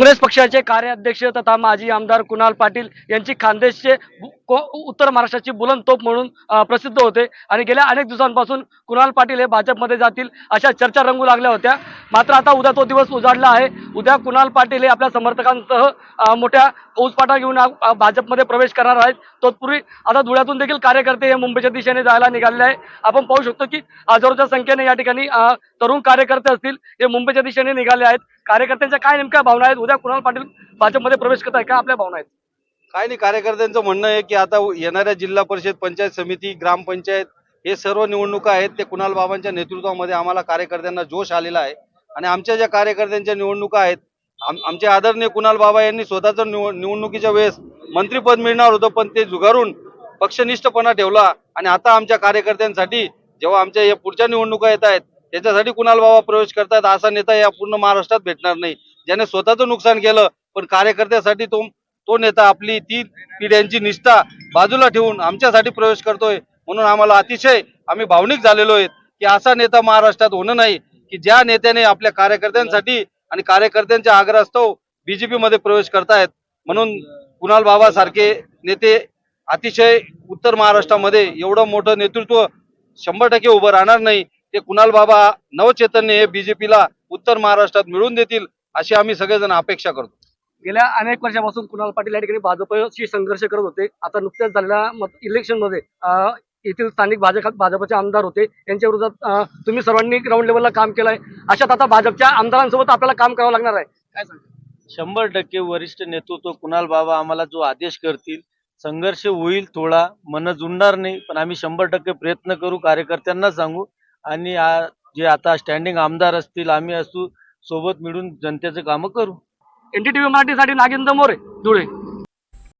काँग्रेस पक्षाचे कार्याध्यक्ष तथा माजी आमदार कुणाल पाटील यांची खानदेशचे उत्तर महाराष्ट्राची बुलंद तोफ म्हणून प्रसिद्ध होते आणि गेल्या अनेक दिवसांपासून कुणाल पाटील हे भाजपमध्ये जातील अशा चर्चा रंगू लागल्या होत्या। मात्र आता उद्या तो दिवस उजाडला आहे। उद्या कुणाल पाटील हे आपल्या समर्थकांसह मोठ्या फौजफाटा घेऊन भाजपमध्ये प्रवेश करणार आहेत। तत्पूर्वी आता धुळ्यातून देखील कार्यकर्ते हे मुंबईच्या दिशेने जायला निघालेले आहे। आपण पाहू शकतो की हजारोच्या संख्येने या ठिकाणी तरुण कार्यकर्ते असतील हे मुंबईच्या दिशेने निघाले आहेत। कार्यकर्त्यांच्या काय नेमक्या भावना आहेत, उद्या कुणाल पाटील भाजपमध्ये प्रवेश करत आहे का, आपल्या भावना आहेत? काय नाही, कार्यकर्त्यांचं म्हणणं आहे की आता येणाऱ्या जिल्हा परिषद, पंचायत समिती, ग्रामपंचायत हे सर्व निवडणुका आहेत ते कुणाल बाबांच्या नेतृत्वामध्ये आम्हाला कार्यकर्त्यांना जोश आलेला आहे। आणि आमच्या ज्या कार्यकर्त्यांच्या निवडणुका आहेत, आमचे आदरणीय कुणाल बाबा यांनी स्वतःच निवडणुकीच्या वेळेस मंत्रिपद मिळणार होतं, पण ते झुगारून पक्षनिष्ठपणा ठेवला। आणि आता आमच्या कार्यकर्त्यांसाठी जेव्हा आमच्या या पुढच्या निवडणुका येत आहेत त्याच्यासाठी कुणाल बाबा प्रवेश करतात, असा नेता या पूर्ण महाराष्ट्रात भेटणार नाही ज्याने स्वतःचं नुकसान केलं पण कार्यकर्त्यासाठी तो नेता आपली 3 पिढ्यांची निष्ठा बाजूला ठेवून आमच्यासाठी प्रवेश करतोय। म्हणून आम्हाला अतिशय आम्ही भावनिक झालेलो आहेत की असा नेता महाराष्ट्रात होणं नाही की ज्या नेत्याने आपल्या कार्यकर्त्यांसाठी आणि कार्यकर्त्यांच्या आग्रहास्तव बीजेपी मध्ये प्रवेश करतायत। म्हणून कुणाल बाबा सारखे नेते अतिशय उत्तर महाराष्ट्रामध्ये एवढं मोठं नेतृत्व 100% उभं राहणार नाही। ते कुणाल बाबा नवचैतन्य हे बीजेपीला उत्तर महाराष्ट्रात मिळवून देतील अशी आम्ही सगळेजण अपेक्षा करतो। गेल्या अनेक वर्षापासून कुणाल पाटील या ठिकाणी भाजपशी संघर्ष करत होते। आता नुकत्याच झालेल्या इलेक्शन मध्ये येथील स्थानिक भाजपचे आमदार होते, यांच्या विरोधात तुम्ही सर्वांनी ग्राउंड लेवलला काम केलंय। अशात आता भाजपच्या आमदारांसोबत आपल्याला काम करावं लागणार आहे, काय सांगा? 100% वरिष्ठ नेतृत्व कुणाल बाबा आम्हाला जो आदेश करतील, संघर्ष होईल, थोडा मन जुळणार नाही, पण आम्ही 100% प्रयत्न करू, कार्यकर्त्यांना सांगू। आणि जे आता स्टँडिंग आमदार असतील, आम्ही असू, सोबत मिळून जनतेचं कामं करू। NDTV मराठीसाठी नागेंद्र मोरे, धुळे।